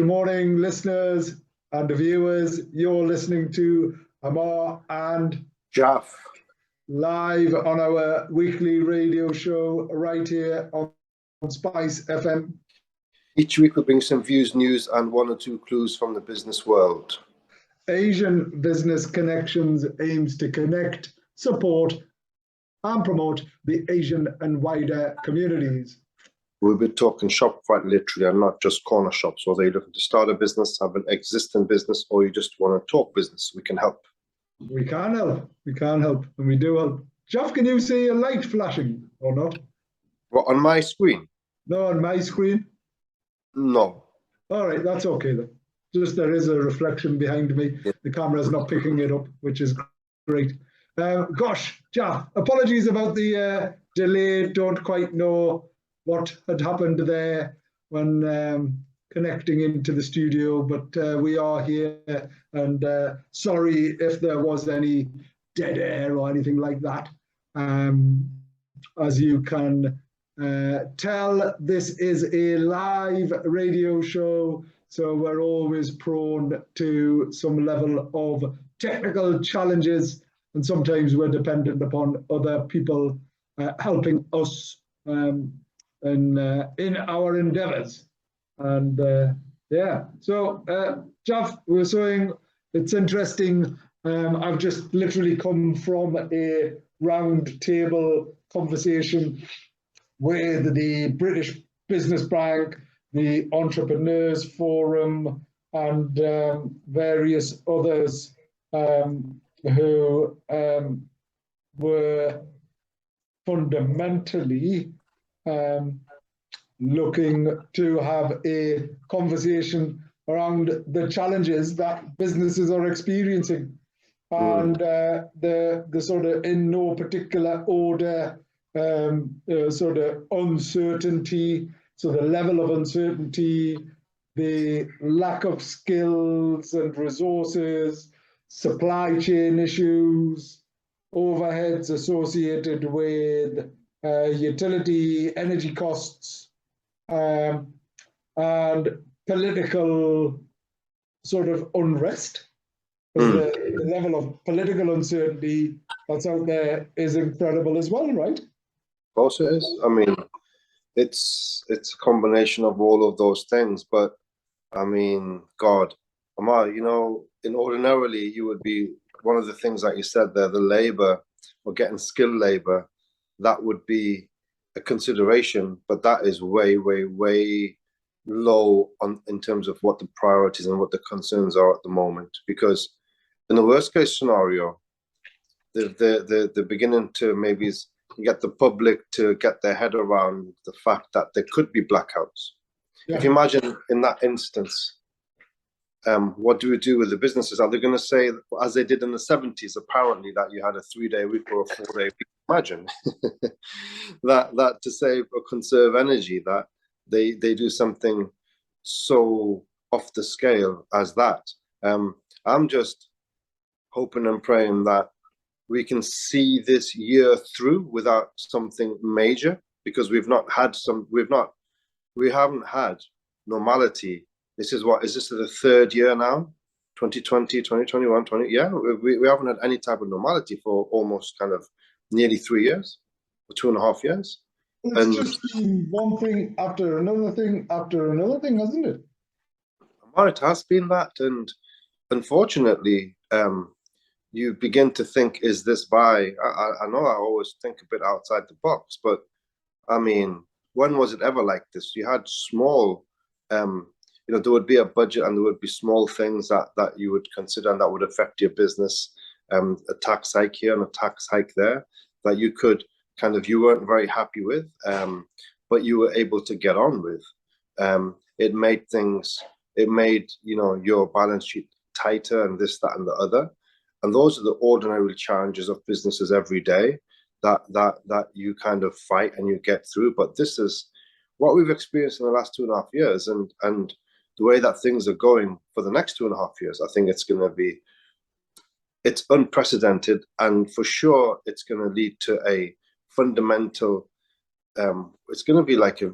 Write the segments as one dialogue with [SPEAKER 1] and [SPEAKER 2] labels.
[SPEAKER 1] morning, listeners and viewers. You're listening to Ammar and
[SPEAKER 2] Jalf
[SPEAKER 1] live on our weekly radio show right here on Spice FM.
[SPEAKER 2] Each week we bring some views, news and one or two clues from the business world.
[SPEAKER 1] Asian Business Connections aims to connect, support and promote the Asian and wider communities.
[SPEAKER 2] We'll be talking Shopify literally and not just corner shops. Whether you're looking to start a business, have an existing business, or you just want to talk business, we can help.
[SPEAKER 1] We can help. We can help, and we do help. Jeff, can you see a light flashing or not?
[SPEAKER 2] What, on my screen?
[SPEAKER 1] No, on my screen?
[SPEAKER 2] No.
[SPEAKER 1] All right, that's okay then. Just there is a reflection behind me.
[SPEAKER 2] Yeah.
[SPEAKER 1] The camera's not picking it up, which is great. Gosh, Jeff, apologies about the delay. Don't quite know what had happened there when connecting into the studio, but we are here, and sorry if there was any dead air or anything like that. As you can tell, this is a live radio show, so we're always prone to some level of technical challenges, and sometimes we're dependent upon other people helping us in our endeavors. And yeah, so Jeff, we're saying it's interesting. I've just literally come from a round table conversation with the British Business Bank, the Entrepreneurs Forum, and various others who were fundamentally looking to have a conversation around the challenges that businesses are experiencing, and the sort of, in no particular order, sort of uncertainty, so the level of uncertainty, the lack of skills and resources, supply chain issues, overheads associated with utility, energy costs, and political sort of unrest. The level of political uncertainty that's out there is incredible as well, right?
[SPEAKER 2] Of course it is. I mean, it's a combination of all of those things. But I mean, God, Ammar, you know, ordinarily you would be, one of the things that you said there, the labor or getting skilled labor, that would be a consideration, but that is way, way, way low in terms of what the priorities and what the concerns are at the moment. Because in the worst case scenario, the beginning to maybe get the public to get their head around the fact that there could be blackouts. Yeah. If you imagine in that instance, what do we do with the businesses? Are they going to say, as they did in the 70s, apparently, that you had a 3-day week or a 4-day week? Imagine that to save or conserve energy, that they do something so off the scale as that. I'm just hoping and praying that we can see this year through without something major, because we haven't had normality. This is the third year now, 2020, 2021, yeah, we haven't had any type of normality for almost kind of nearly 3 years, or 2.5 years.
[SPEAKER 1] It's just been one thing after another thing after another thing, hasn't it?
[SPEAKER 2] It has been that, and unfortunately, you begin to think, is this I know I always think a bit outside the box, but I mean, when was it ever like this? You had small, you know, there would be a budget and there would be small things that you would consider and that would affect your business, a tax hike here and a tax hike there, that you could kind of, you weren't very happy with, but you were able to get on with. It made, you know, your balance sheet tighter and this, that, and the other. And those are the ordinary challenges of businesses every day that you kind of fight and you get through. But this is what we've experienced in the last 2.5 years, and the way that things are going for the next 2.5 years. I think it's unprecedented, and for sure it's going to lead to a fundamental, it's going to be like a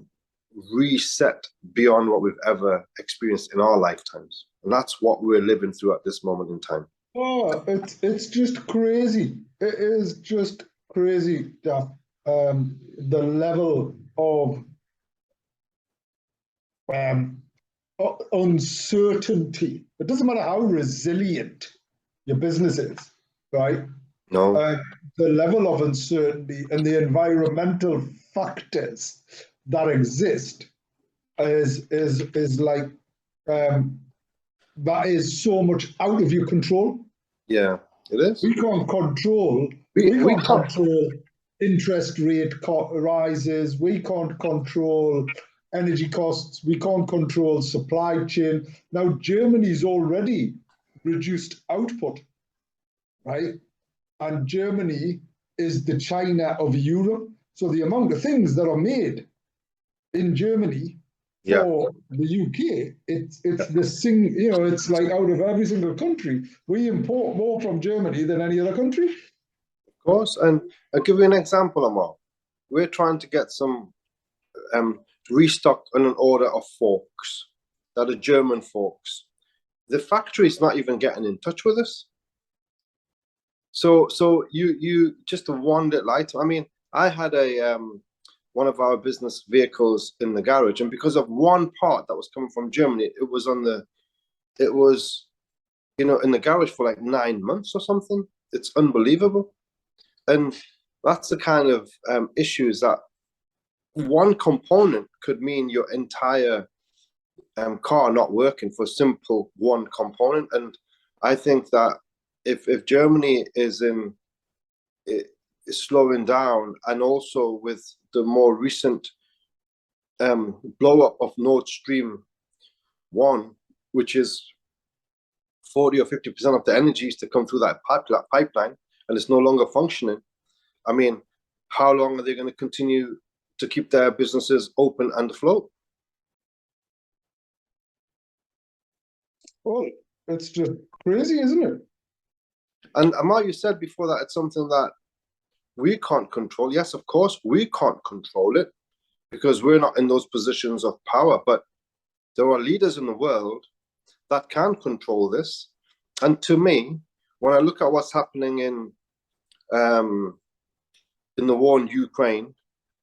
[SPEAKER 2] reset beyond what we've ever experienced in our lifetimes. And that's what we're living through at this moment in time.
[SPEAKER 1] Oh, it's just crazy. It is just crazy that the level of uncertainty. It doesn't matter how resilient your business is, right?
[SPEAKER 2] No.
[SPEAKER 1] The level of uncertainty and the environmental factors that exist is like that is so much out of your control.
[SPEAKER 2] Yeah, it is.
[SPEAKER 1] We can't control. We can't control interest rate rises. We can't control energy costs. We can't control supply chain. Now Germany's already reduced output, right? And Germany is the China of Europe. So the amount of things that are made in Germany for the UK, it's this thing, you know, it's like out of every single country. We import more from Germany than any other country.
[SPEAKER 2] Of course, and I'll give you an example, Ammar. We're trying to get some restock on an order of forks that are German forks. The factory's not even getting in touch with us. So you just a one little item. I mean, I had a one of our business vehicles in the garage, and because of one part that was coming from Germany, it was you know, in the garage for like 9 months or something. It's unbelievable. And that's the kind of issues that one component could mean your entire car not working for simple one component. And I think that if Germany is slowing down, and also with the more recent blow up of Nord Stream 1, which is 40 or 50% of the energy is to come through that pipeline, and it's no longer functioning. I mean, how long are they going to continue to keep their businesses open and afloat?
[SPEAKER 1] Well, it's just crazy, isn't it?
[SPEAKER 2] And Ammar, you said before that it's something that we can't control. Yes, of course, we can't control it because we're not in those positions of power. But there are leaders in the world that can control this. And to me, when I look at what's happening in the war in Ukraine,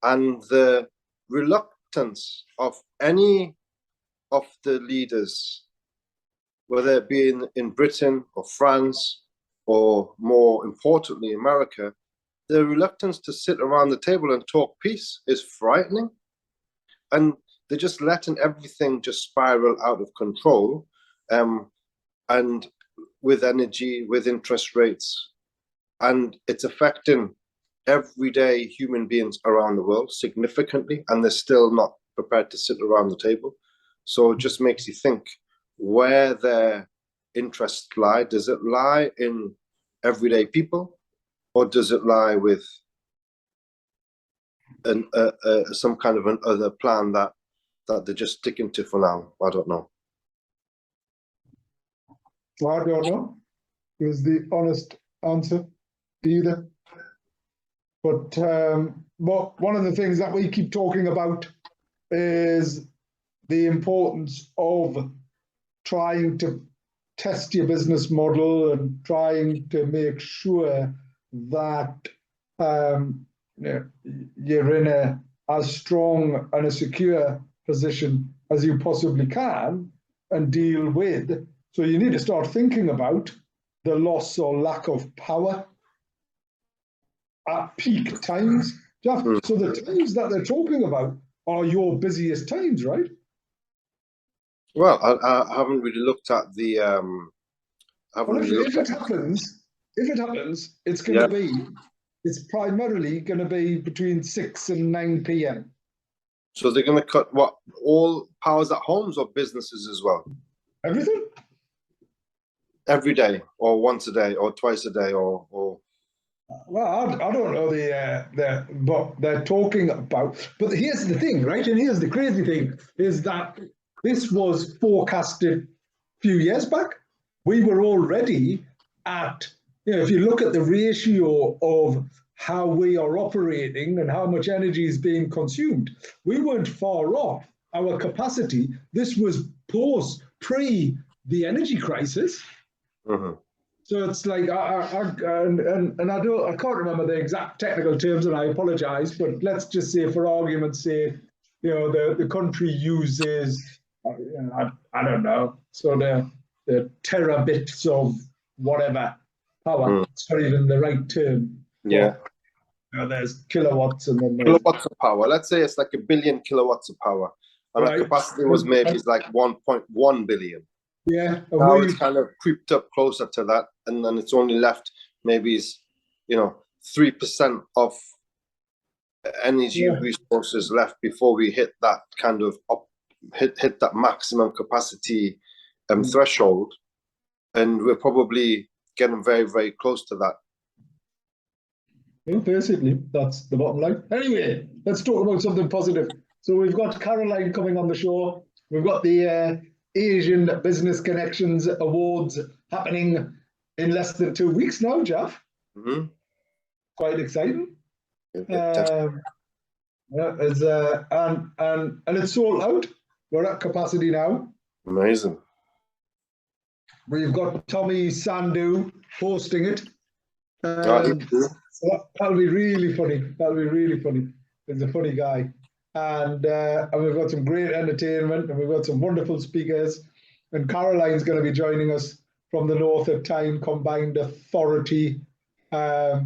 [SPEAKER 2] and the reluctance of any of the leaders, whether it be in Britain or France, or more importantly, America, the reluctance to sit around the table and talk peace is frightening. And they're just letting everything just spiral out of control. And with energy, with interest rates, and it's affecting everyday human beings around the world significantly, and they're still not prepared to sit around the table. So it just makes you think where their interests lie. Does it lie in everyday people, or does it lie with some kind of another plan that they're just sticking to for now? I don't know.
[SPEAKER 1] Well, I don't know. Is the honest answer either. But one of the things that we keep talking about is the importance of trying to test your business model and trying to make sure that you're in as strong and a secure position as you possibly can and deal with. So you need to start thinking about the loss or lack of power at peak times. Jalf, so the times that they're talking about are your busiest times, right?
[SPEAKER 2] Well, I haven't really looked at the.
[SPEAKER 1] If it happens, it's going to be. It's primarily going to be between 6 and 9 p.m.
[SPEAKER 2] So they're going to cut what, all powers at homes or businesses as well?
[SPEAKER 1] Everything.
[SPEAKER 2] Every day, or once a day, or twice a day, or.
[SPEAKER 1] Well, I don't know but they're talking about. But here's the thing, right? And here's the crazy thing: is that this was forecasted a few years back. We were already at, if you look at the ratio of how we are operating and how much energy is being consumed. We weren't far off our capacity. This was pre the energy crisis.
[SPEAKER 2] Mm-hmm.
[SPEAKER 1] So it's like, I can't remember the exact technical terms, and I apologize, but let's just say, for argument's sake, the country uses, I don't know, so the terabits of whatever power. It's not even the right term.
[SPEAKER 2] Yeah.
[SPEAKER 1] But, there's kilowatts, and then there's
[SPEAKER 2] Kilowatts of power. Let's say it's like 1 billion kilowatts of power. And our capacity was maybe like 1.1 billion.
[SPEAKER 1] Yeah.
[SPEAKER 2] Now it's kind of creeped up closer to that, and then it's only left maybe 3% of energy resources left before we hit that kind of hit that maximum capacity threshold, and we're probably getting very, very close to that.
[SPEAKER 1] Yeah, basically, that's the bottom line. Anyway, let's talk about something positive. So we've got Caroline coming on the show. We've got the Asian Business Connections Awards happening in less than 2 weeks now, Jalf.
[SPEAKER 2] Mm-hmm.
[SPEAKER 1] Quite exciting.
[SPEAKER 2] Yeah,
[SPEAKER 1] and it's sold out. We're at capacity now.
[SPEAKER 2] Amazing.
[SPEAKER 1] We've got Tommy Sandu hosting it. So that'll be really funny. That'll be really funny. He's a funny guy. And we've got some great entertainment, and we've got some wonderful speakers. And Caroline's going to be joining us from the North of Tyne Combined Authority to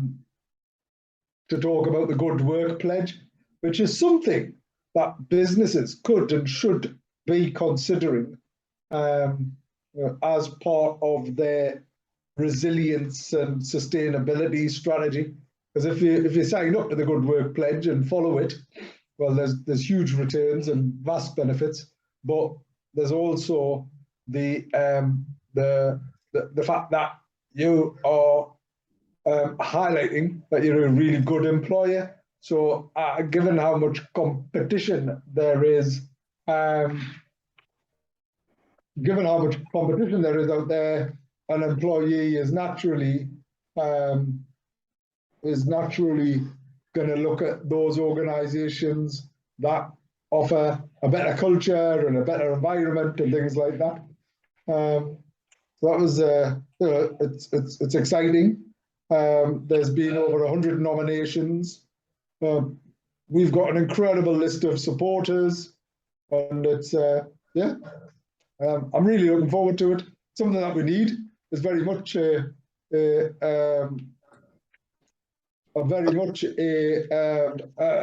[SPEAKER 1] talk about the Good Work Pledge, which is something that businesses could and should be considering as part of their resilience and sustainability strategy. Because if you sign up to the Good Work Pledge and follow it, well, there's huge returns and vast benefits, but there's also the fact that you are highlighting that you're a really good employer. So given how much competition there is, out there, an employee is naturally going to look at those organizations that offer a better culture and a better environment and things like that. So that was it's exciting. There's been over 100 nominations. We've got an incredible list of supporters, and it's I'm really looking forward to it. Something that we need is very much a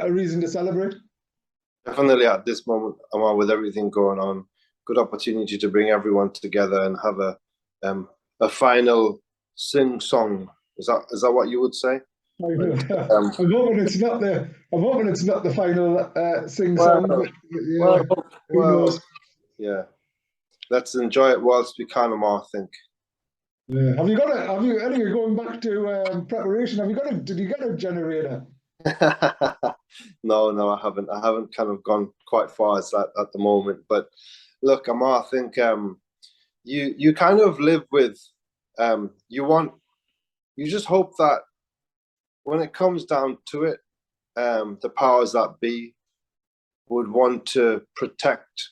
[SPEAKER 1] reason to celebrate.
[SPEAKER 2] Definitely at this moment, Ammar, with everything going on, good opportunity to bring everyone together and have a final sing-song. Is that what you would say?
[SPEAKER 1] I'm hoping it's not the final sing-song. Who knows?
[SPEAKER 2] Yeah, let's enjoy it whilst we can, Ammar, I think.
[SPEAKER 1] Yeah. Anyway, going back to preparation, did you get a generator?
[SPEAKER 2] No, I haven't. I haven't kind of gone quite far as that at the moment. But look, Ammar, I think you kind of live with you just hope that when it comes down to it, the powers that be would want to protect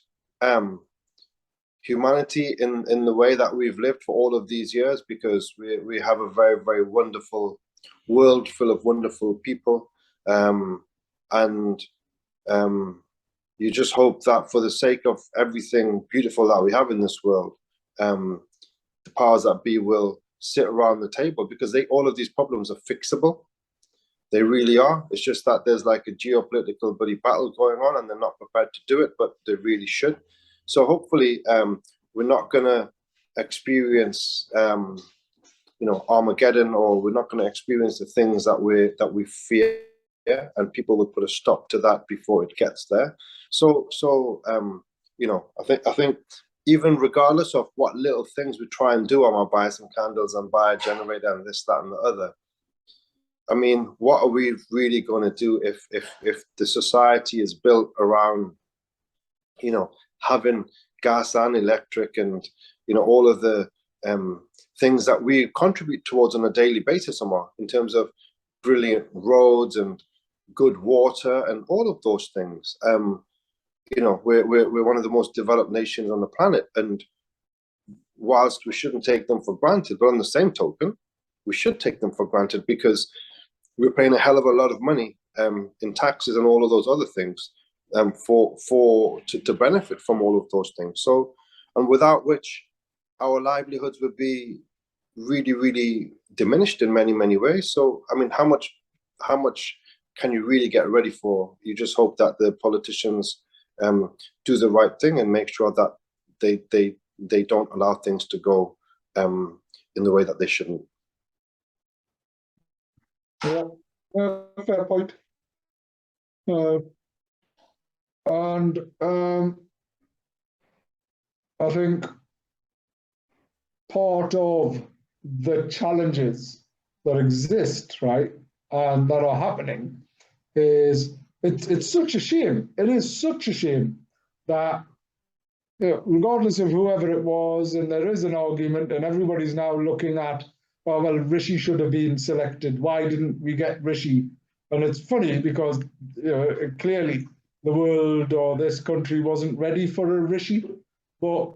[SPEAKER 2] humanity in the way that we've lived for all of these years, because we have a very, very wonderful world full of wonderful people. You just hope that for the sake of everything beautiful that we have in this world, the powers that be will sit around the table, because all of these problems are fixable. They really are. It's just that there's like a geopolitical bloody battle going on, and they're not prepared to do it, but they really should. So hopefully, we're not going to experience, Armageddon, or we're not going to experience the things that we fear, and people will put a stop to that before it gets there. So I think even regardless of what little things we try and do, I'll buy some candles and buy a generator and this, that, and the other. I mean, what are we really going to do if the society is built around, having gas and electric and, all of the things that we contribute towards on a daily basis, Ammar, in terms of brilliant roads and good water and all of those things. You know, we're one of the most developed nations on the planet, and whilst we shouldn't take them for granted, but on the same token, we should take them for granted because we're paying a hell of a lot of money in taxes and all of those other things to benefit from all of those things. So, and without which our livelihoods would be really, really diminished in many, many ways. So, I mean, how much can you really get ready for? You just hope that the politicians do the right thing and make sure that they don't allow things to go in the way that they shouldn't.
[SPEAKER 1] Yeah, fair point. And I think part of the challenges that exist, right, and that are happening is it's such a shame. It is such a shame that, you know, regardless of whoever it was, and there is an argument, and everybody's now looking at, oh, well, Rishi should have been selected. Why didn't we get Rishi? And it's funny because, you know, clearly the world or this country wasn't ready for a Rishi, but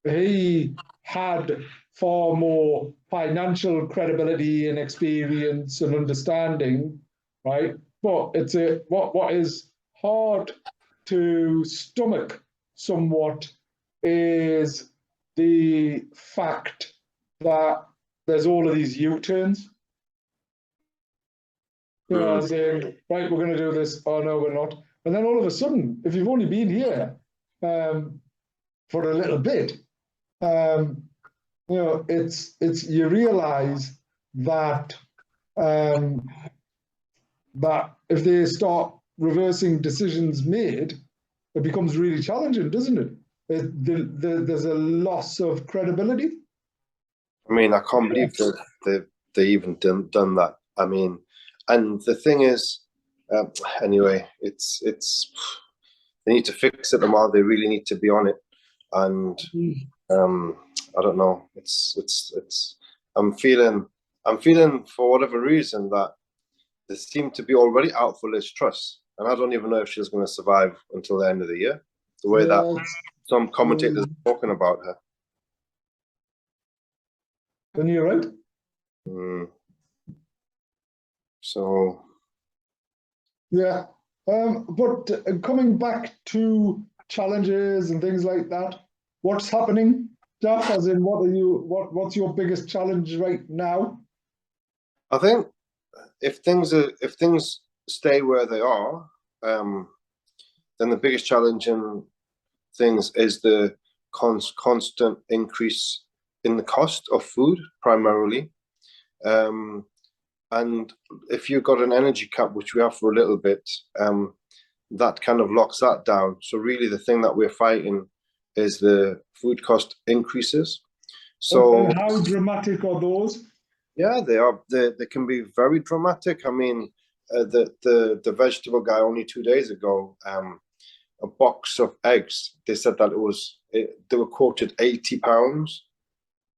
[SPEAKER 1] he had far more financial credibility and experience and understanding, right? But it's what is hard to stomach somewhat is the fact that there's all of these U-turns. You know, saying, right, we're going to do this. Oh, no, we're not. And then all of a sudden, if you've only been here for a little bit, you know, it's you realize that that if they start reversing decisions made, it becomes really challenging, doesn't it? There's a loss of credibility. I
[SPEAKER 2] mean, I can't believe that they even done that. I mean, and the thing is, anyway, it's they need to fix it, Ammar. They really need to be on it. And I don't know. It's. I'm feeling for whatever reason that they seem to be already out for Liz Truss, and I don't even know if she's going to survive until the end of the year. The way that some commentators are talking about her.
[SPEAKER 1] And you're right.
[SPEAKER 2] So.
[SPEAKER 1] Yeah, but coming back to challenges and things like that, what's happening, Jalf? As in, what's your biggest challenge right now?
[SPEAKER 2] I think if things stay where they are, then the biggest challenge in things is the constant increase in the cost of food, primarily. And if you've got an energy cap, which we have for a little bit, that kind of locks that down. So really the thing that we're fighting is the food cost increases. So
[SPEAKER 1] and how dramatic are those?
[SPEAKER 2] Yeah, they are. They can be very dramatic. I mean, the vegetable guy only 2 days ago, a box of eggs, they said that they were quoted £80,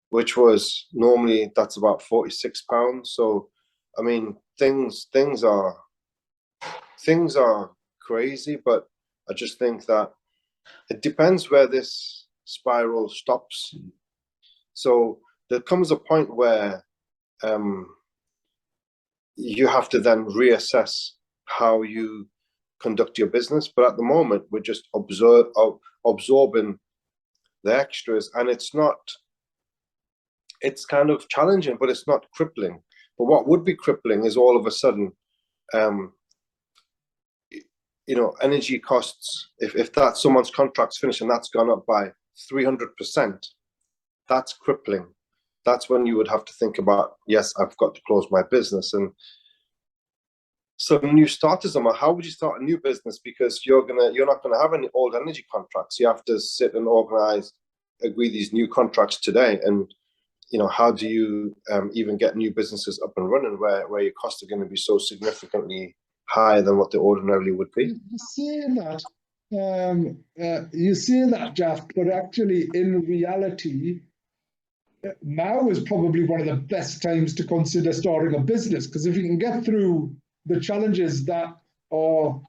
[SPEAKER 2] which was normally that's about £46. So I mean, things are crazy, but I just think that it depends where this spiral stops. So there comes a point where you have to then reassess how you conduct your business. But at the moment, we're just absorbing the extras, and it's kind of challenging, but it's not crippling. But what would be crippling is all of a sudden, you know, energy costs, if that someone's contract's finished and that's gone up by 300%, that's crippling. That's when you would have to think about, yes, I've got to close my business. And some new starters, how would you start a new business? Because you're not gonna have any old energy contracts. You have to sit and agree these new contracts today. And you know, how do you even get new businesses up and running where your costs are going to be so significantly higher than what they ordinarily would be?
[SPEAKER 1] You say that, Jalf, but actually, in reality, now is probably one of the best times to consider starting a business, because if you can get through the challenges that are,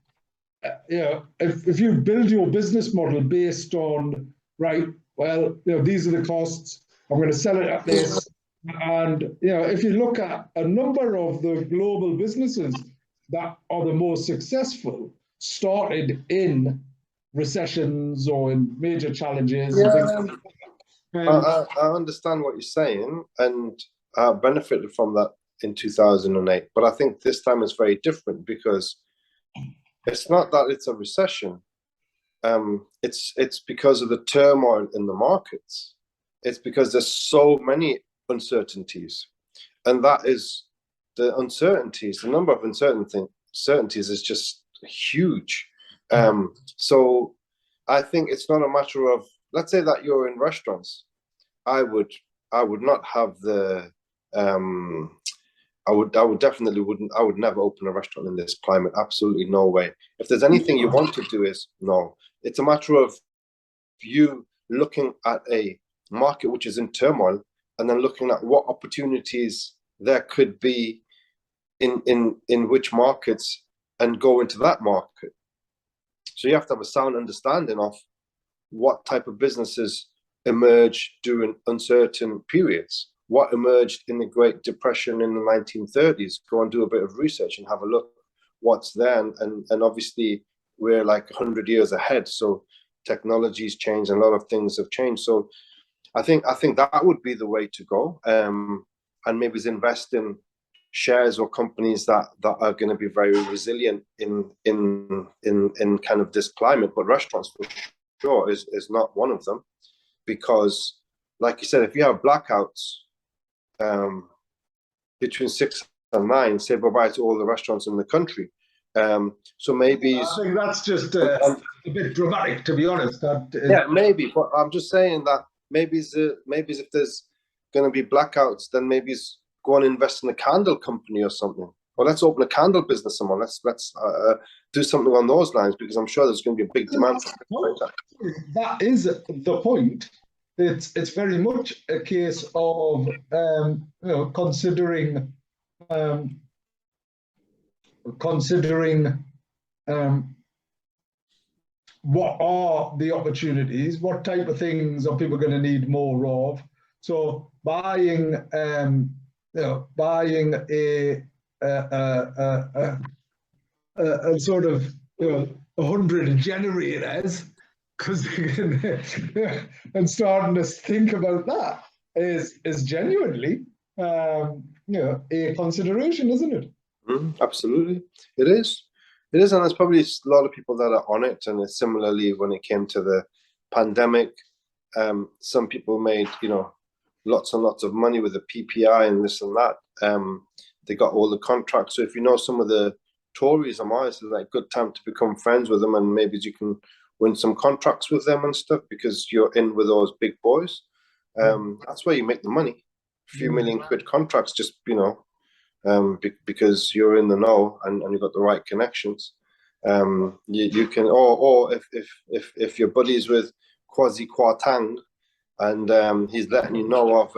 [SPEAKER 1] if you build your business model based on, right, well, these are the costs, I'm going to sell it at this. And, if you look at a number of the global businesses that are the most successful, started in recessions or in major challenges.
[SPEAKER 2] Yeah. I understand what you're saying, and I benefited from that in 2008. But I think this time is very different because it's not that it's a recession. It's because of the turmoil in the markets. It's because there's so many uncertainties, and that is the uncertainties. The number of uncertainties is just huge. So I think it's not a matter of, let's say that you're in restaurants. I would not have the I would definitely wouldn't. I would never open a restaurant in this climate. Absolutely no way. If there's anything you want to do, is no. It's a matter of you looking at a market which is in turmoil, and then looking at what opportunities there could be in which markets, and go into that market. So you have to have a sound understanding of what type of businesses emerge during uncertain periods. What emerged in the Great Depression in the 1930s? Go and do a bit of research and have a look what's there. And obviously we're like 100 years ahead. So technology's changed and a lot of things have changed. So I think that would be the way to go. And maybe invest in shares or companies that are going to be very resilient in kind of this climate. But restaurants for sure is not one of them, because like you said, if you have blackouts between 6 and 9, say bye-bye to all the restaurants in the country. So maybe
[SPEAKER 1] I think that's just a bit dramatic, to be honest.
[SPEAKER 2] Yeah, maybe, but I'm just saying that maybe if there's going to be blackouts, then maybe go and invest in a candle company or something. Or let's open a candle business, someone. Let's do something on those lines, because I'm sure there's going to be a big demand for that.
[SPEAKER 1] That is the point. It's very much a case of considering what are the opportunities, what type of things are people going to need more of. So buying a sort of 100 generators, because and starting to think about that is genuinely a consideration, isn't it?
[SPEAKER 2] Absolutely, it is. It is, and there's probably a lot of people that are on it. And it's similarly when it came to the pandemic, some people made lots and lots of money with the PPI and this and that. They got all the contracts. So if you know some of the Tories, Ammar, it's like a good time to become friends with them, and maybe you can win some contracts with them and stuff, because you're in with those big boys. That's where you make the money. A few million quid contracts, just because you're in the know and you've got the right connections. You can, or if your buddies with Kwasi Kwarteng, and he's letting you know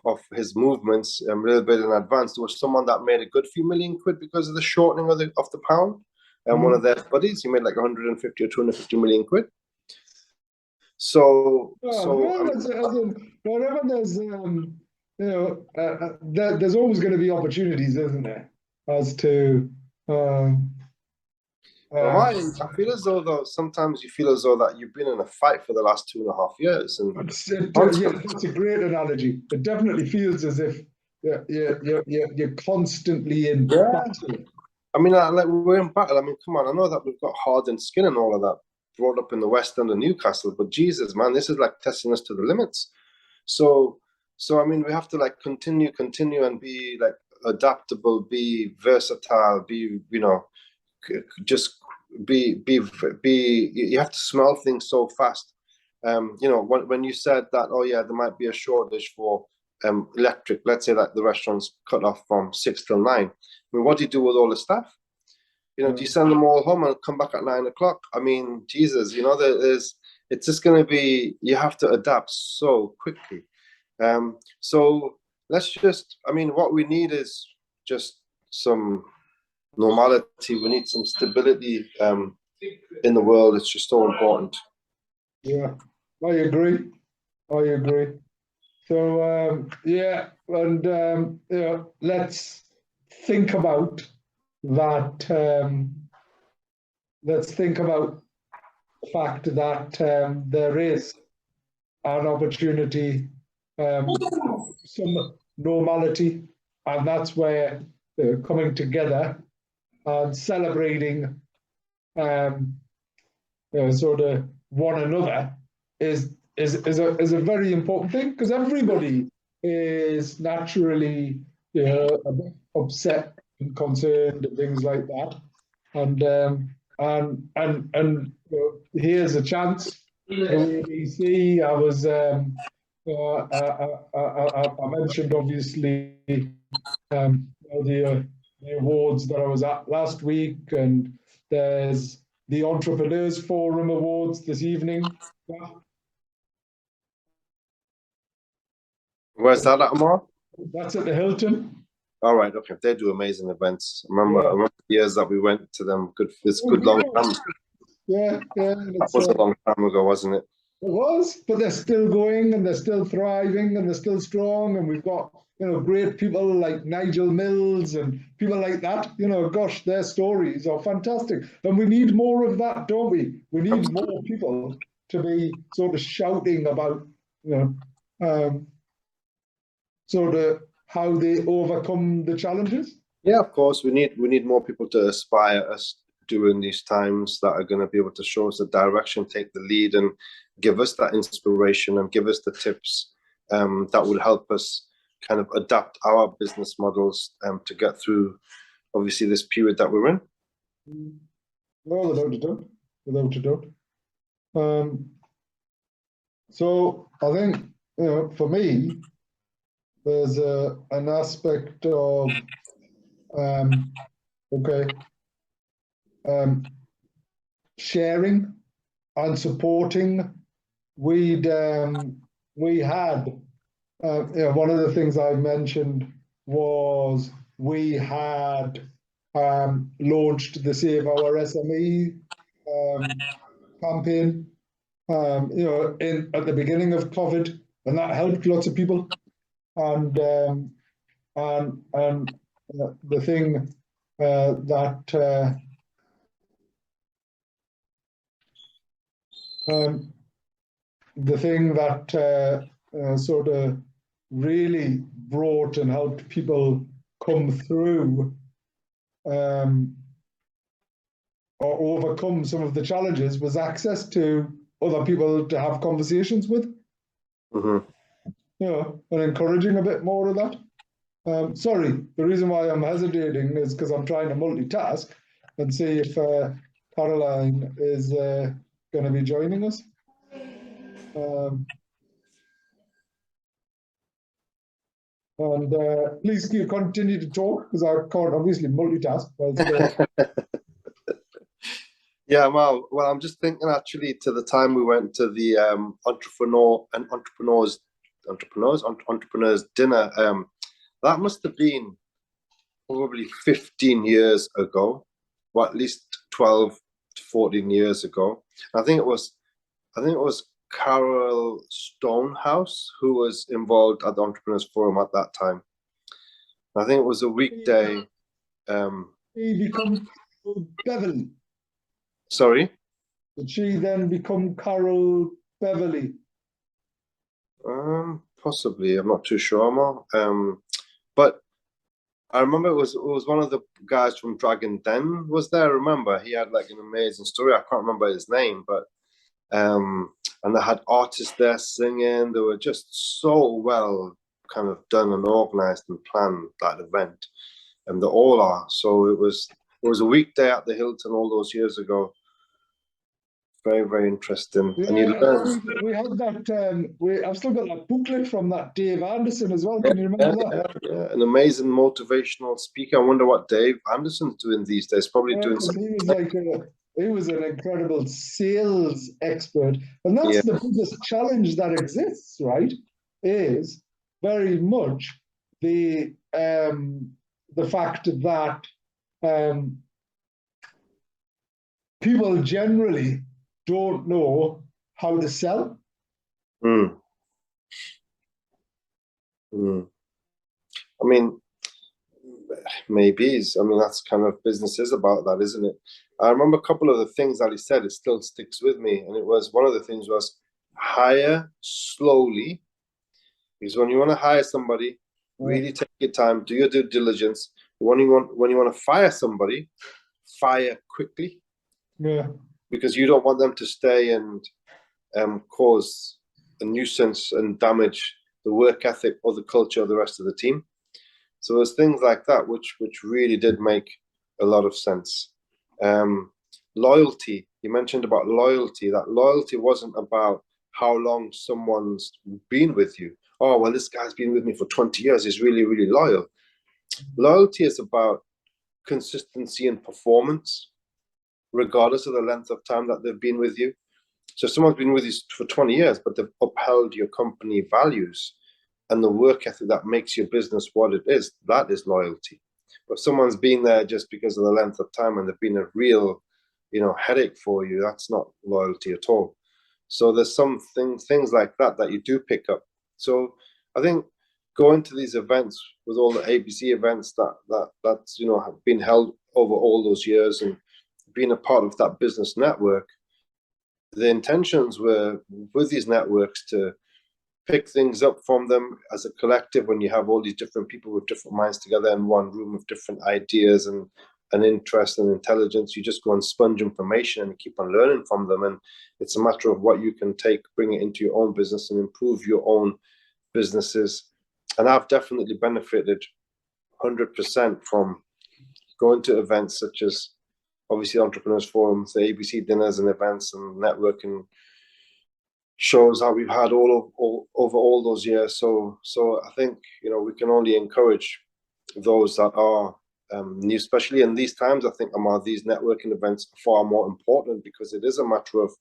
[SPEAKER 2] of his movements a little bit in advance. There was someone that made a good few million quid because of the shortening of the pound, and one of their buddies, he made like 150 or 250 million quid.
[SPEAKER 1] Wherever there's always going to be opportunities, isn't there? As to
[SPEAKER 2] I feel as though sometimes you feel as though that you've been in a fight for the last 2.5 years, and
[SPEAKER 1] that's a great analogy. It definitely feels as if you're constantly in battle.
[SPEAKER 2] I mean, like we're in battle. I mean, come on, I know that we've got hardened skin and all of that, brought up in the West End of Newcastle, but Jesus, man, this is like testing us to the limits. So I mean, we have to like continue and be like adaptable, be versatile, be just be. You have to smell things so fast. When you said that, oh yeah, there might be a shortage for electric. Let's say that the restaurant's cut off from 6 till 9. I mean, what do you do with all the staff? Do you send them all home and come back at 9 o'clock? I mean, Jesus, it's just going to be, you have to adapt so quickly. So let's just, I mean, what we need is just some normality. We need some stability in the world. It's just so important.
[SPEAKER 1] Yeah, I agree. I agree. So yeah, and let's think about that. Let's think about the fact that there is an opportunity, some normality, and that's where coming together and celebrating sort of one another is a very important thing, because everybody is naturally a bit upset and concerned and things like that, and here's a chance. The ABC, I mentioned obviously the awards that I was at last week, and there's the Entrepreneurs Forum Awards this evening.
[SPEAKER 2] Where's that at, Ammar?
[SPEAKER 1] That's at the Hilton.
[SPEAKER 2] All right, okay. They do amazing events. I remember the years that we went to them. It's good long time.
[SPEAKER 1] Yeah.
[SPEAKER 2] That was a long time ago, wasn't it?
[SPEAKER 1] It was, but they're still going, and they're still thriving, and they're still strong, and we've got great people like Nigel Mills and people like that. Gosh, their stories are fantastic, and we need more of that, don't we? We need more people to be sort of shouting about sort of how they overcome the challenges.
[SPEAKER 2] Yeah, of course, we need more people to aspire us during these times, that are going to be able to show us the direction, take the lead, and give us that inspiration and give us the tips that will help us kind of adapt our business models to get through, obviously, this period that we're in.
[SPEAKER 1] No, without a doubt. So I think for me, there's an aspect of sharing and supporting. We had one of the things I mentioned was we had launched the Save Our SME campaign at the beginning of COVID, and that helped lots of people. And the thing that sort of really brought and helped people come through or overcome some of the challenges was access to other people to have conversations with. And encouraging a bit more of that. Sorry, the reason why I'm hesitating is because I'm trying to multitask and see if Caroline is going to be joining us. And please continue to talk, because I can't obviously multitask.
[SPEAKER 2] Yeah, well, I'm just thinking actually to the time we went to the entrepreneurs dinner. That must have been probably 15 years ago, or at least 12 to 14 years ago. I think it was Carol Stonehouse who was involved at the Entrepreneurs Forum at that time. I think it was a weekday.
[SPEAKER 1] He become Beverly.
[SPEAKER 2] Sorry?
[SPEAKER 1] Did she then become Carol Beverly?
[SPEAKER 2] Possibly. I'm not too sure, Ammar. But I remember it was one of the guys from Dragon Den was there. I remember he had like an amazing story. I can't remember his name, but and they had artists there singing. They were just so well kind of done and organized and planned, that event, and they all are. So it was a weekday at the Hilton all those years ago. Very, very interesting.
[SPEAKER 1] Yeah,
[SPEAKER 2] and you learn.
[SPEAKER 1] We had that. I've still got that booklet from that Dave Anderson as well. Can you remember that?
[SPEAKER 2] Yeah, an amazing motivational speaker. I wonder what Dave Anderson's doing these days. Probably doing something.
[SPEAKER 1] He was like he was an incredible sales expert. And that's
[SPEAKER 2] Yeah.
[SPEAKER 1] the biggest challenge that exists, right? Is very much the fact that people generally don't know how to sell.
[SPEAKER 2] Mm. Mm. I mean, maybe. I mean, that's kind of business is about that, isn't it? I remember a couple of the things that he said. It still sticks with me, and it was one of the things was hire slowly, because when you want to hire somebody, really take your time, do your due diligence. When you want to fire somebody, fire quickly.
[SPEAKER 1] Yeah.
[SPEAKER 2] Because you don't want them to stay and cause a nuisance and damage the work ethic or the culture of the rest of the team. So there's things like that which really did make a lot of sense. Loyalty, you mentioned about loyalty. That loyalty wasn't about how long someone's been with you. Oh, well, this guy's been with me for 20 years. He's really, really loyal. Loyalty is about consistency and performance, regardless of the length of time that they've been with you. So someone's been with you for 20 years, but they've upheld your company values and the work ethic that makes your business what it is. That is loyalty. But someone's been there just because of the length of time and they've been a real, headache for you, that's not loyalty at all. So there's some things like that you do pick up. So I think going to these events with all the ABC events that's have been held over all those years and being a part of that business network, the intentions were with these networks to pick things up from them as a collective. When you have all these different people with different minds together in one room with different ideas and interest and intelligence, you just go and sponge information and keep on learning from them. And it's a matter of what you can take, bring it into your own business and improve your own businesses. And I've definitely benefited 100% from going to events such as obviously Entrepreneurs Forums, the ABC dinners and events and networking shows that we've had over all those years. So I think we can only encourage those that are new, especially in these times. I think these networking events are far more important because it is a matter of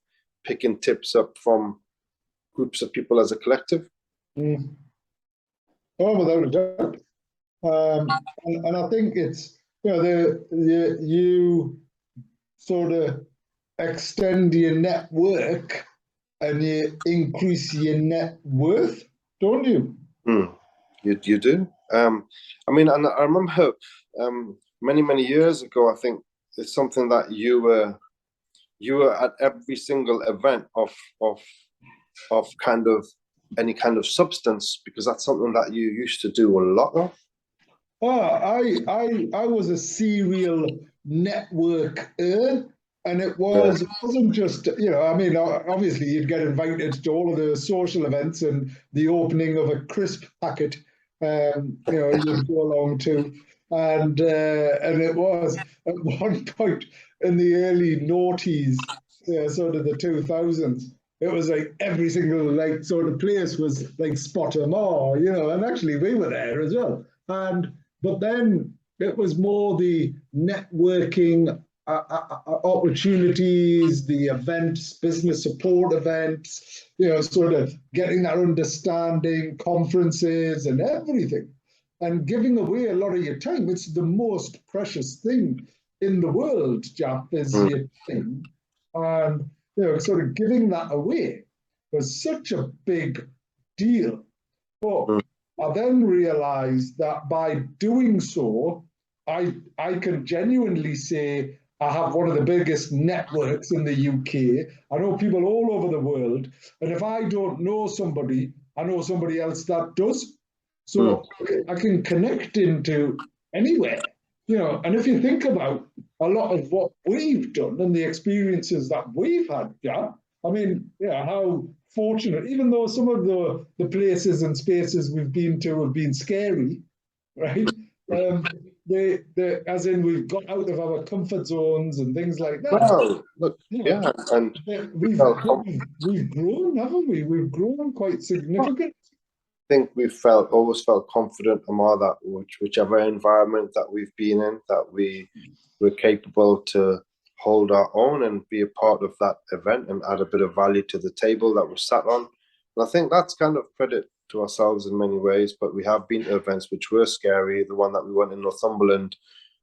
[SPEAKER 2] picking tips up from groups of people as a collective.
[SPEAKER 1] Mm. Oh, without a doubt. And I think it's you sort of extend your network and you increase your net worth, don't you?
[SPEAKER 2] You do. I mean, and I remember many years ago, I think it's something that you were at every single event of kind of any kind of substance, because that's something that you used to do a lot of.
[SPEAKER 1] Oh, I was a serial networker, and it wasn't just, I mean, obviously you'd get invited to all of the social events and the opening of a crisp packet, you'd go along to, and it was at one point in the early noughties, sort of the 2000s. It was like every single sort of place was like Spot 'em all, and actually we were there as well. But then it was more the networking opportunities, the events, business support events, sort of getting that understanding, conferences and everything, and giving away a lot of your time. It's the most precious thing in the world, Jalf, is your time. And, sort of giving that away was such a big deal. But I then realized that by doing so, I can genuinely say I have one of the biggest networks in the UK. I know people all over the world. And if I don't know somebody, I know somebody else that does. So I can connect into anywhere, and if you think about a lot of what we've done and the experiences that we've had, I mean, how fortunate, even though some of the places and spaces we've been to have been scary, right? As in we've got out of our comfort zones and things like that.
[SPEAKER 2] Well, look, and
[SPEAKER 1] we've grown, haven't we? We've grown quite significantly.
[SPEAKER 2] I think we've always felt confident, Ammar, that whichever environment that we've been in, that we're capable to hold our own and be a part of that event and add a bit of value to the table that we're sat on. And I think that's kind of credit to ourselves in many ways, but we have been to events which were scary. The one that we went in Northumberland,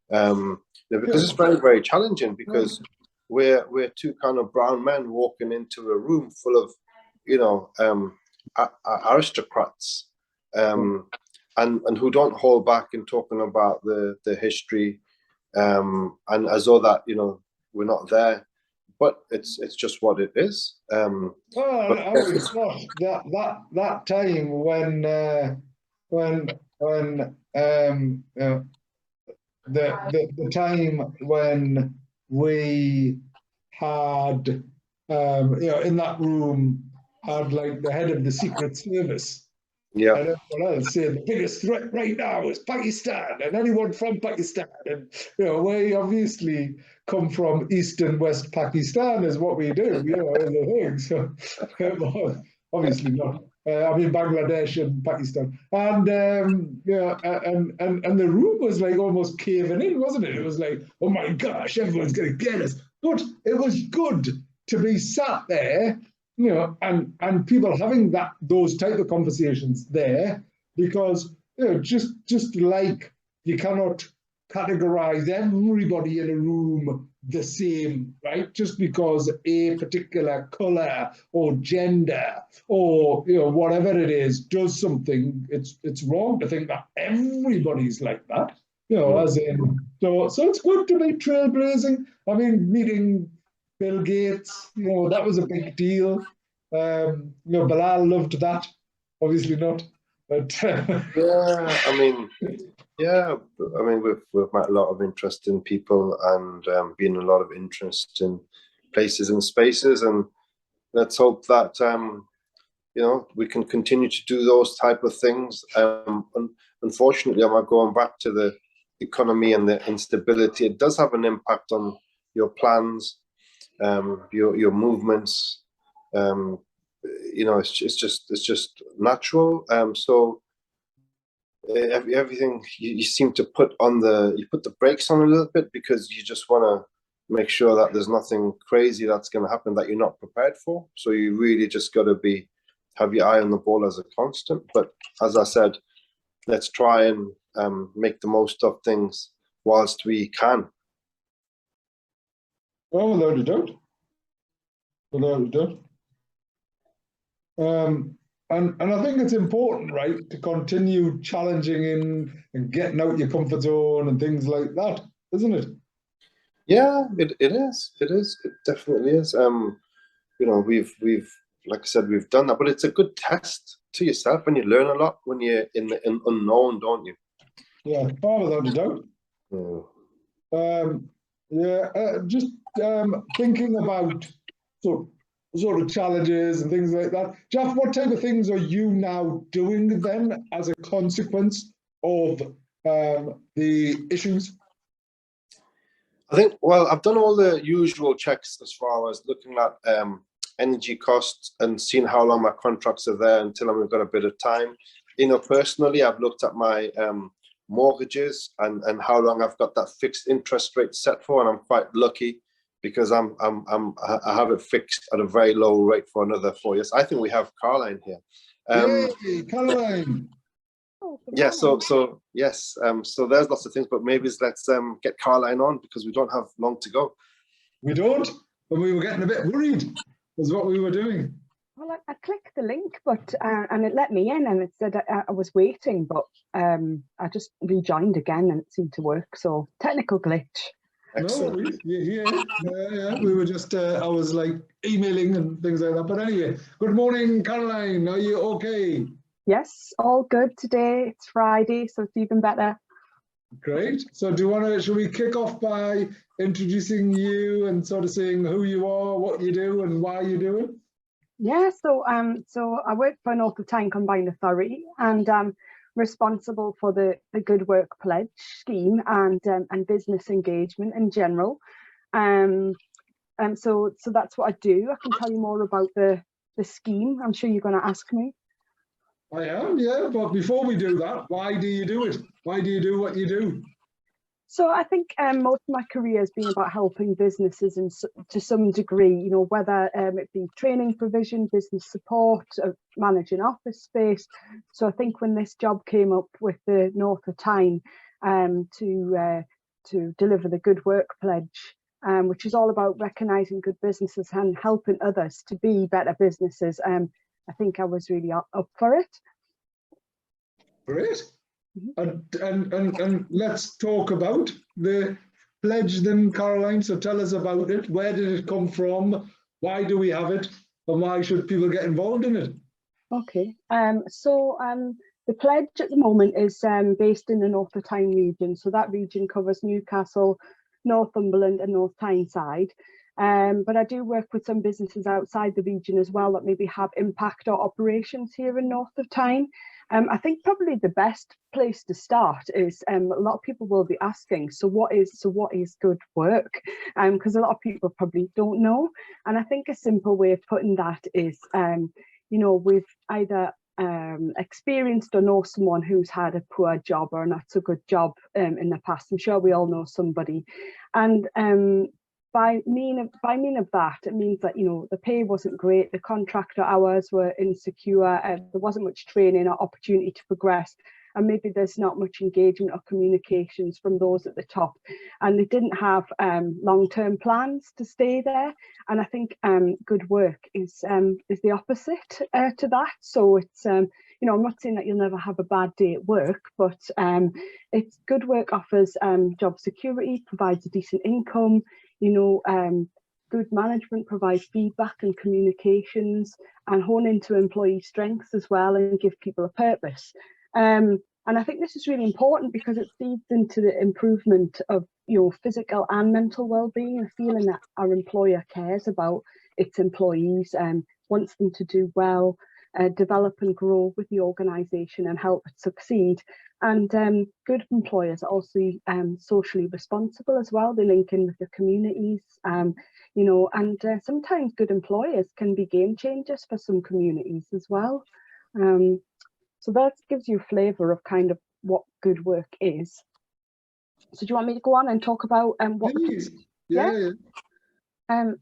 [SPEAKER 2] because it's very, very challenging, because we're two kind of brown men walking into a room full of, aristocrats, and who don't hold back in talking about the history, and as though that, we're not there, but it's just what it is.
[SPEAKER 1] Well, I was shocked that time the time when we had in that room had like the head of the Secret Service.
[SPEAKER 2] Yeah.
[SPEAKER 1] And everyone else saying the biggest threat right now is Pakistan and anyone from Pakistan. And we obviously come from East and West Pakistan is what we do, as a thing. So obviously not. I mean Bangladesh and Pakistan. And and the room was like almost caving in, wasn't it? It was like, oh my gosh, everyone's gonna get us. But it was good to be sat there, and people having those type of conversations there, because just like you cannot categorize everybody in a room the same, right? Just because a particular color or gender or whatever it is does something, it's wrong to think that everybody's like that. As in, so it's good to be trailblazing. I mean, meeting Bill Gates, that was a big deal. Bilal loved that. Obviously not, but
[SPEAKER 2] we've met a lot of interesting people and been a lot of interest in places and spaces, and let's hope that we can continue to do those type of things. Unfortunately, I'm going back to the economy and the instability. It does have an impact on your plans, your movements. It's just natural. So everything you seem to put the brakes on a little bit, because you just want to make sure that there's nothing crazy that's going to happen that you're not prepared for. So you really just got to have your eye on the ball as a constant. But as I said, let's try and make the most of things whilst we can.
[SPEAKER 1] Well, without a doubt. And I think it's important, right, to continue challenging and getting out your comfort zone and things like that, isn't it?
[SPEAKER 2] Yeah, it is. It definitely is. We've like I said, we've done that, but it's a good test to yourself, and you learn a lot when you're in the unknown, don't you?
[SPEAKER 1] Yeah, without a doubt. Just thinking about sort of challenges and things like that. Jalf, what type of things are you now doing then as a consequence of the issues?
[SPEAKER 2] I think, well, I've done all the usual checks as far as looking at energy costs and seeing how long my contracts are there until I've got a bit of time. Personally, I've looked at my mortgages and how long I've got that fixed interest rate set for, and I'm quite lucky because I have it fixed at a very low rate for another 4 years. I think we have Caroline here.
[SPEAKER 1] Yay, Caroline.
[SPEAKER 2] Yeah, so yes, so there's lots of things, but maybe let's get Caroline on, because we don't have long to go.
[SPEAKER 1] We don't, but we were getting a bit worried, was what we were doing.
[SPEAKER 3] Well, I clicked the link, but and it let me in, and it said I was waiting, but I just rejoined again, and it seemed to work. So technical glitch.
[SPEAKER 2] Excellent.
[SPEAKER 1] No, yeah. We were just I was like emailing and things like that. But anyway, good morning, Caroline. Are you okay?
[SPEAKER 3] Yes, all good today. It's Friday, so it's even better.
[SPEAKER 1] Great. So should we kick off by introducing you and sort of saying who you are, what you do, and why you do it?
[SPEAKER 3] Yeah, so I work for North of Tyne Combined Authority, and I'm responsible for the Good Work Pledge scheme and business engagement in general. So that's what I do. I can tell you more about the scheme. I'm sure you're going to ask me.
[SPEAKER 1] I am, yeah. But before we do that, why do you do it? Why do you do what you do?
[SPEAKER 3] So I think most of my career has been about helping businesses to some degree, you know, whether it be training provision, business support, managing office space. So I think when this job came up with the North of Tyne to deliver the Good Work Pledge, which is all about recognising good businesses and helping others to be better businesses, I think I was really up for it.
[SPEAKER 1] Great. And let's talk about the pledge then, Caroline. So tell us about it. Where did it come from? Why do we have it? And why should people get involved in it?
[SPEAKER 3] Okay. The pledge at the moment is based in the North of Tyne region. So that region covers Newcastle, Northumberland and North Tyneside. But I do work with some businesses outside the region as well that maybe have impact or operations here in North of Tyne. I think probably the best place to start is a lot of people will be asking, so what is good work? Because a lot of people probably don't know. And I think a simple way of putting that is, you know, we've either experienced or know someone who's had a poor job or not so good job in the past. I'm sure we all know somebody. And by mean of that, it means that, you know, the pay wasn't great, the contractor hours were insecure, there wasn't much training or opportunity to progress, and maybe there's not much engagement or communications from those at the top, and they didn't have long-term plans to stay there. And I think good work is the opposite to that. So it's you know, I'm not saying that you'll never have a bad day at work, but it's good work offers job security, provides a decent income. You know, good management provides feedback and communications and hone into employee strengths as well and give people a purpose. And I think this is really important because it feeds into the improvement of, you know, physical and mental well-being, a feeling that our employer cares about its employees and wants them to do well, develop and grow with the organisation and help it succeed. And good employers are also socially responsible as well. They link in with the communities, you know, and sometimes good employers can be game changers for some communities as well. So that gives you a flavour of kind of what good work is. So do you want me to go on and talk about what?
[SPEAKER 1] Please. Yeah.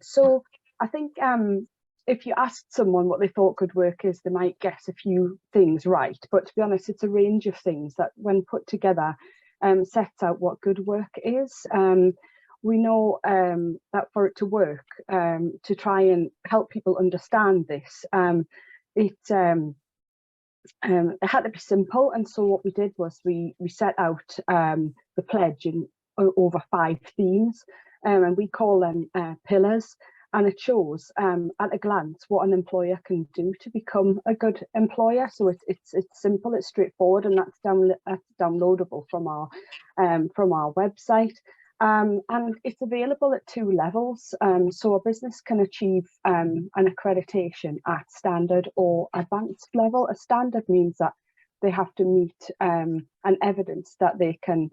[SPEAKER 3] So I think if you asked someone what they thought good work is, they might guess a few things right. But to be honest, it's a range of things that, when put together, sets out what good work is. We know that for it to work, to try and help people understand this, it had to be simple. And so what we did was we set out the pledge in over 5 themes, and we call them pillars. And it shows at a glance what an employer can do to become a good employer. So it's simple, it's straightforward, and that's downloadable from our website. And it's available at 2 levels. So a business can achieve an accreditation at standard or advanced level. A standard means that they have to meet an evidence that they can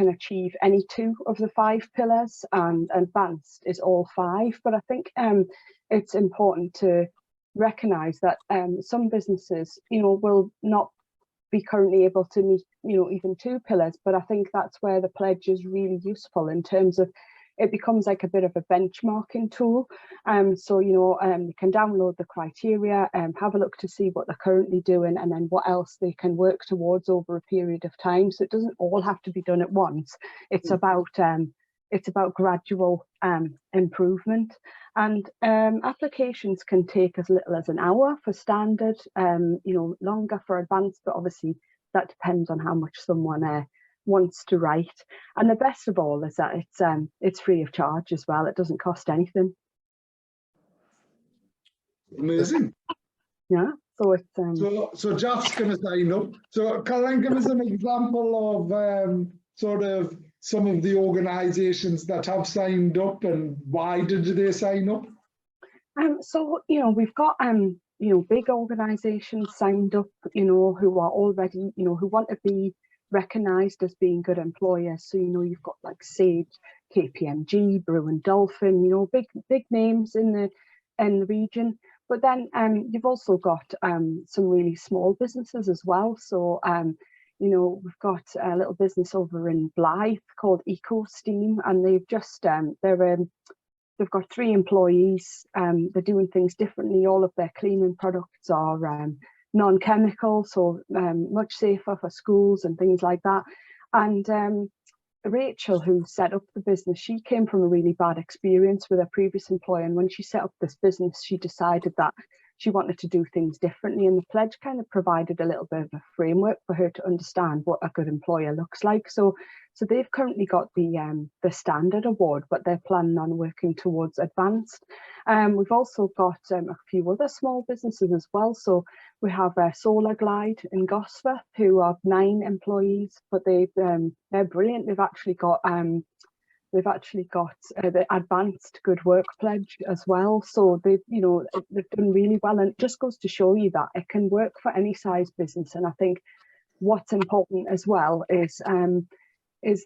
[SPEAKER 3] achieve any 2 of the 5 pillars, and advanced is all 5. But I think it's important to recognise that some businesses, you know, will not be currently able to meet, you know, even 2 pillars. But I think that's where the pledge is really useful, in terms of it becomes like a bit of a benchmarking tool. So, you know, you can download the criteria, have a look to see what they're currently doing, and then what else they can work towards over a period of time. So it doesn't all have to be done at once. It's about gradual improvement. And applications can take as little as an hour for standard, you know, longer for advanced, but obviously that depends on how much someone wants to write. And the best of all is that it's free of charge as well. It doesn't cost anything.
[SPEAKER 1] Amazing.
[SPEAKER 3] Yeah. So it's
[SPEAKER 1] so Jalf's going to sign up. So Caroline, give us an example of sort of some of the organisations that have signed up, and why did they sign up?
[SPEAKER 3] So, you know, we've got you know, big organisations signed up, you know, who are already, you know, who want to be recognised as being good employers. So, you know, you've got like Sage, KPMG, Brewin Dolphin, you know, big names in the region. But then you've also got some really small businesses as well. So we've got a little business over in Blyth called Eco Steam, and they've just they've got 3 employees. They're doing things differently. All of their cleaning products are non-chemical, so much safer for schools and things like that. And Rachel, who set up the business, she came from a really bad experience with her previous employer, and when she set up this business, she decided that she wanted to do things differently, and the pledge kind of provided a little bit of a framework for her to understand what a good employer looks like. So they've currently got the standard award, but they're planning on working towards advanced. We've also got a few other small businesses as well. So we have Solar Glide in Gosforth, who have 9 employees, but they're brilliant. They've actually got the advanced good work pledge as well. So they've done really well, and it just goes to show you that it can work for any size business. And I think what's important as well is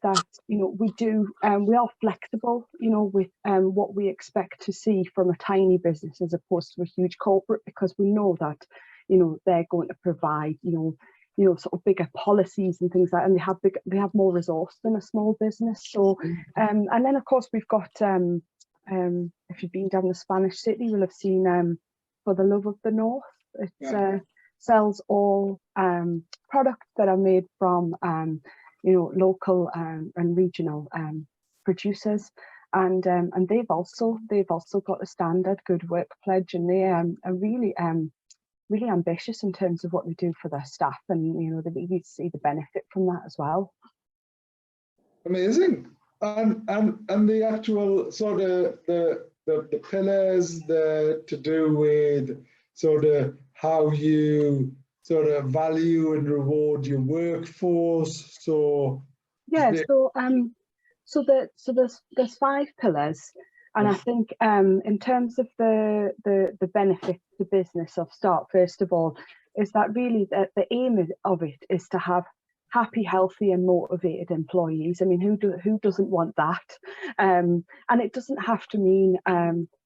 [SPEAKER 3] that we are flexible, with what we expect to see from a tiny business as opposed to a huge corporate, because we know that they're going to provide sort of bigger policies and things like that, and they have more resource than a small business. So and then of course we've got if you've been down the Spanish City, you'll have seen For the Love of the North. It sells all products that are made from local and regional producers, and they've also got a standard good work pledge, and they are really ambitious in terms of what they do for their staff, and they really see the benefit from that as well.
[SPEAKER 1] Amazing. And the actual sort of the pillars to do with sort of how you sort of value and reward your workforce. So
[SPEAKER 3] there's 5 pillars. And I think in terms of the benefit to business of START, first of all, is that really the aim of it is to have happy, healthy and motivated employees. I mean, who doesn't want that? And it doesn't have to mean,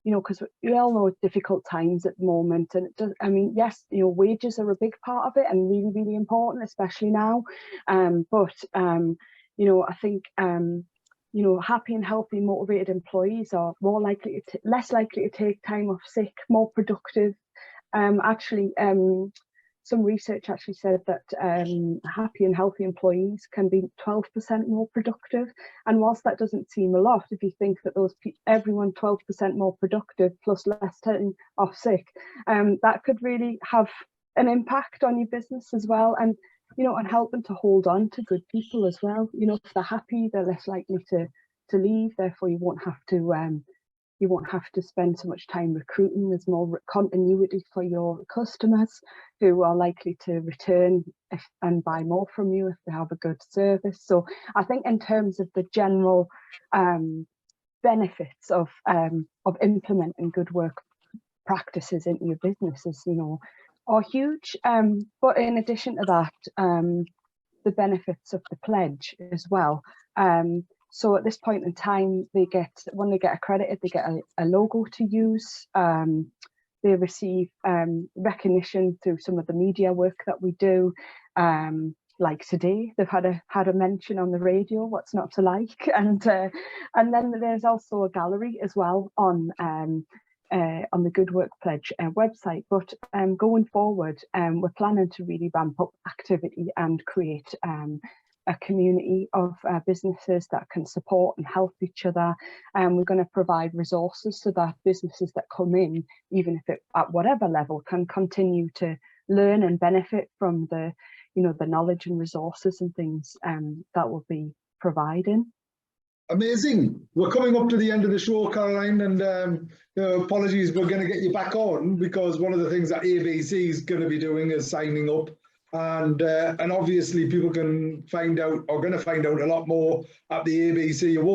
[SPEAKER 3] because we all know it's difficult times at the moment. And it does, I mean, yes, wages are a big part of it and really, really important, especially now. But I think, happy and healthy, motivated employees are less likely to take time off sick, more productive. Some research actually said that happy and healthy employees can be 12% more productive. And whilst that doesn't seem a lot, if you think that everyone 12% more productive plus less time off sick, that could really have an impact on your business as well. And and help them to hold on to good people as well. If they're happy, they're less likely to leave. Therefore, you won't have to spend so much time recruiting. There's more continuity for your customers, who are likely to return and buy more from you if they have a good service. So I think in terms of the general benefits of implementing good work practices into your businesses, are huge. But in addition to that, the benefits of the pledge as well. So at this point in time, when they get accredited, they get a logo to use. They receive recognition through some of the media work that we do. Like today, they've had a mention on the radio. What's not to like? And then there's also a gallery as well on the Good Work Pledge website. But going forward, we're planning to really ramp up activity and create a community of businesses that can support and help each other. And we're going to provide resources so that businesses that come in, even if it at whatever level, can continue to learn and benefit from the knowledge and resources and things that will be providing.
[SPEAKER 1] Amazing. We're coming up to the end of the show, Caroline, and apologies, we're going to get you back on, because one of the things that ABC is going to be doing is signing up, and obviously people can find out, or going to find out a lot more at the ABC Awards.